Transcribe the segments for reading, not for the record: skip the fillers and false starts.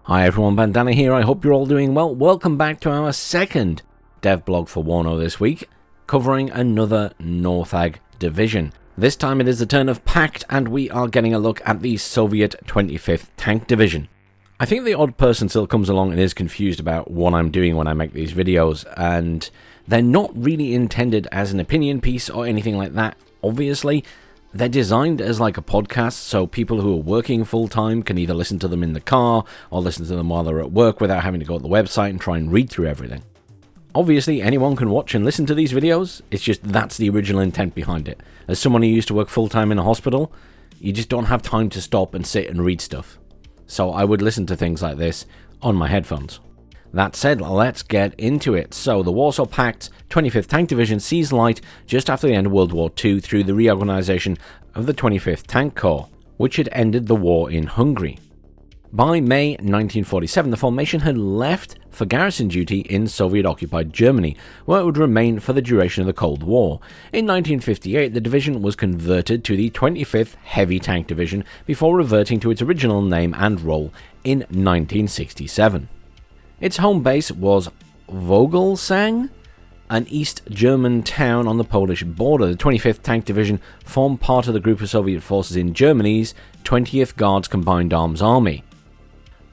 Hi everyone, Bandanner here. I hope you're all doing well. Welcome back to our second dev blog for WARNO this week, covering another NORTHAG division. This time it is the turn of Pact, and we are getting a look at the Soviet 25th Tank Division. I think the odd person still comes along and is confused about what I'm doing when I make these videos, and they're not really intended as an opinion piece or anything like that, obviously. They're designed as like a podcast, so people who are working full-time can either listen to them in the car or listen to them while they're at work without having to go to the website and try and read through everything. Obviously, anyone can watch and listen to these videos, it's just that's the original intent behind it. As someone who used to work full-time in a hospital, you just don't have time to stop and sit and read stuff. So I would listen to things like this on my headphones. That said, let's get into it. So, the Warsaw Pact's 25th Tank Division sees light just after the end of World War II through the reorganization of the 25th Tank Corps, which had ended the war in Hungary. By May 1947, the formation had left for garrison duty in Soviet-occupied Germany, where it would remain for the duration of the Cold War. In 1958, the division was converted to the 25th Heavy Tank Division before reverting to its original name and role in 1967. Its home base was Vogelsang, an East German town on the Polish border. The 25th Tank Division formed part of the group of Soviet forces in Germany's 20th Guards Combined Arms Army.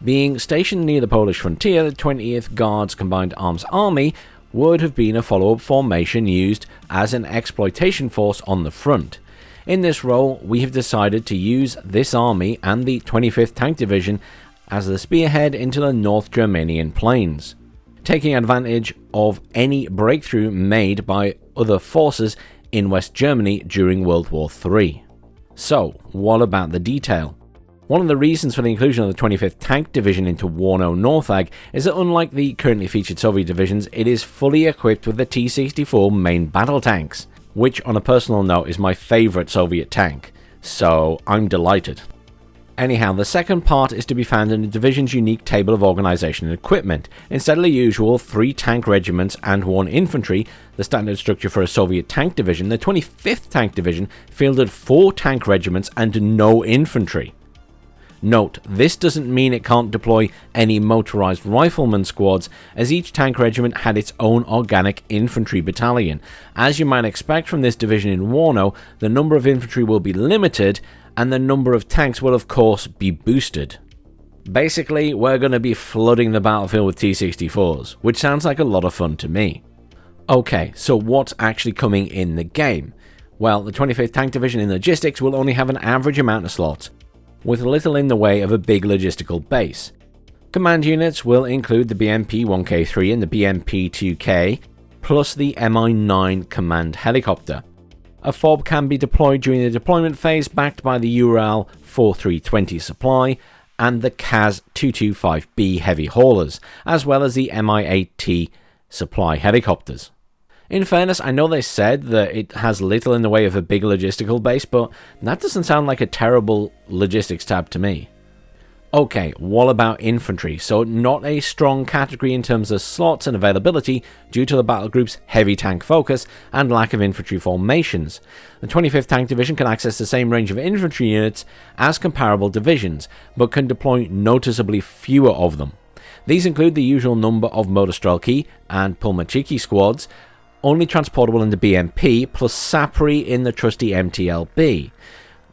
Being stationed near the Polish frontier, the 20th Guards Combined Arms Army would have been a follow-up formation used as an exploitation force on the front. In this role, we have decided to use this army and the 25th Tank Division as the spearhead into the North Germanian plains, taking advantage of any breakthrough made by other forces in West Germany during World War III. So, what about the detail? One of the reasons for the inclusion of the 25th Tank Division into WARNO NORTHAG is that unlike the currently featured Soviet divisions, it is fully equipped with the T64 main battle tanks, which on a personal note is my favourite Soviet tank, so I'm delighted. Anyhow, the second part is to be found in the division's unique table of organisation and equipment. Instead of the usual 3 tank regiments and 1 infantry, the standard structure for a Soviet tank division, the 25th Tank Division fielded 4 tank regiments and no infantry. Note, this doesn't mean it can't deploy any motorised rifleman squads, as each tank regiment had its own organic infantry battalion. As you might expect from this division in WARNO, the number of infantry will be limited, and the number of tanks will of course be boosted. Basically, we're going to be flooding the battlefield with T64s, which sounds like a lot of fun to me. Okay, so what's actually coming in the game? Well, the 25th Tank Division in logistics will only have an average amount of slots, with little in the way of a big logistical base. Command units will include the BMP-1K3 and the BMP-2K, plus the Mi-9 command helicopter. A FOB can be deployed during the deployment phase, backed by the Ural 4320 supply and the KAZ-225B heavy haulers, as well as the Mi-8T supply helicopters. In fairness, I know they said that it has little in the way of a big logistical base, but that doesn't sound like a terrible logistics tab to me. Okay, what about infantry? So not a strong category in terms of slots and availability due to the battle group's heavy tank focus and lack of infantry formations. The 25th Tank Division can access the same range of infantry units as comparable divisions, but can deploy noticeably fewer of them. These include the usual number of Motostrelki and Pulmachiki squads, only transportable in the BMP, plus Sapri in the trusty MTLB,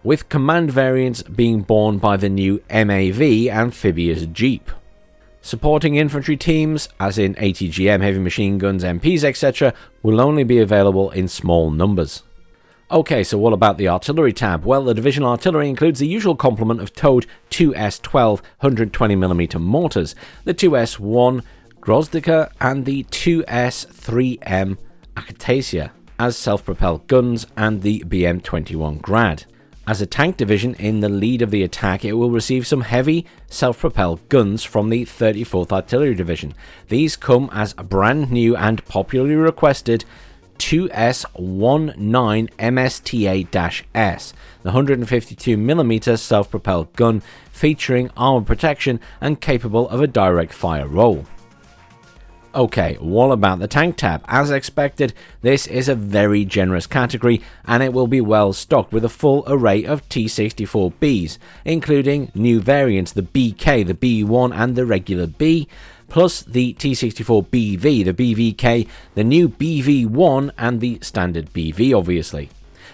with command variants being borne by the new MAV amphibious Jeep. Supporting infantry teams, as in ATGM, heavy machine guns, MPs, etc., will only be available in small numbers. Okay, so what about the artillery tab? Well, the divisional artillery includes the usual complement of towed 2S-12 120mm mortars, the 2S-1 Grozdika and the 2S-3M Akatasia as self-propelled guns, and the BM-21 Grad. As a tank division in the lead of the attack, it will receive some heavy self-propelled guns from the 34th Artillery Division. These come as a brand new and popularly requested 2S-19 MSTA-S, the 152mm self-propelled gun featuring armor protection and capable of a direct fire roll. Okay, what about the tank tab? As expected, this is a very generous category and it will be well stocked with a full array of T64Bs, including new variants, the BK, the B1 and the regular B, plus the T64BV, the BVK, the new BV1 and the standard BV obviously.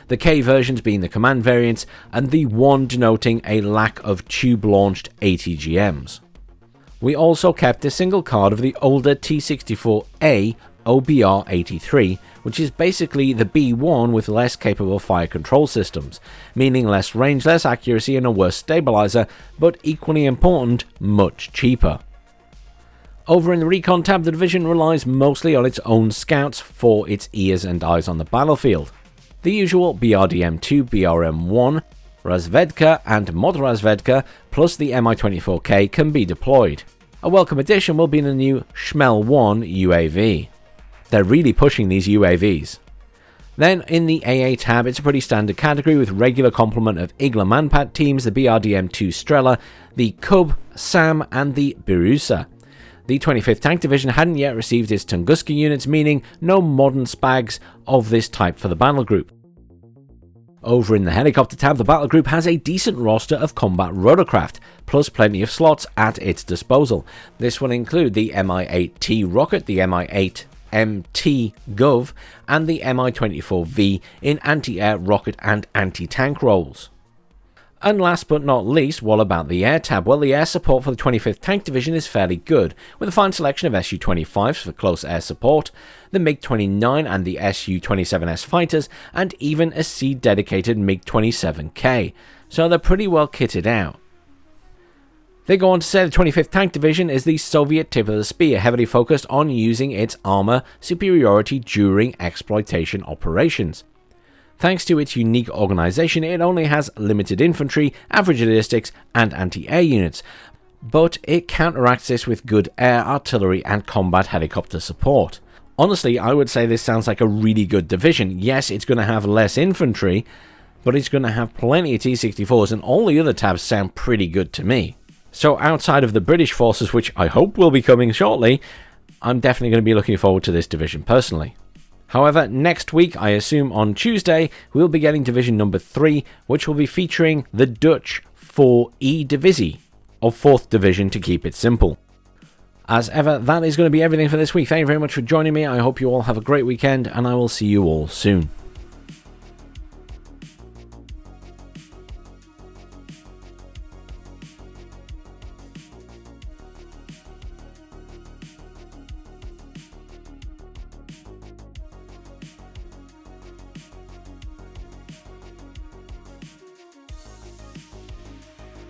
The K versions being the command variants and the 1 denoting a lack of tube-launched ATGMs. We also kept a single card of the older T64A OBR83, which is basically the B1 with less capable fire control systems, meaning less range, less accuracy and a worse stabilizer, but equally important, much cheaper. Over in the Recon tab, the division relies mostly on its own scouts for its ears and eyes on the battlefield. The usual BRDM2, BRM1, Razvedka and Modrazvedka plus the Mi-24K can be deployed. A welcome addition will be the new Shmel 1 UAV. They're really pushing these UAVs. Then in the AA tab, it's a pretty standard category with regular complement of Igla Manpat teams, the BRDM2 Strela, the Cub, Sam and the Birusa. The 25th Tank Division hadn't yet received its Tunguska units, meaning no modern SPAGs of this type for the battle group. Over in the helicopter tab, the battle group has a decent roster of combat rotorcraft, plus plenty of slots at its disposal. This will include the Mi-8T rocket, the Mi-8MT Gov, and the Mi-24V in anti-air, rocket and anti-tank roles. And last but not least, what about the air tab? Well, the air support for the 25th Tank Division is fairly good, with a fine selection of Su-25s for close air support, the MiG-29 and the Su-27S fighters, and even a C-dedicated MiG-27K, so they're pretty well kitted out. They go on to say the 25th Tank Division is the Soviet tip of the spear, heavily focused on using its armor superiority during exploitation operations. Thanks to its unique organization, it only has limited infantry, average logistics, and anti-air units, but it counteracts this with good air, artillery, and combat helicopter support. Honestly, I would say this sounds like a really good division. Yes, it's going to have less infantry, but it's going to have plenty of T64s, and all the other tabs sound pretty good to me. So outside of the British forces, which I hope will be coming shortly, I'm definitely going to be looking forward to this division personally. However, next week, I assume on Tuesday, we'll be getting Division number 3, which will be featuring the Dutch 4E Divisie, of 4th Division to keep it simple. As ever, that is going to be everything for this week. Thank you very much for joining me. I hope you all have a great weekend, and I will see you all soon.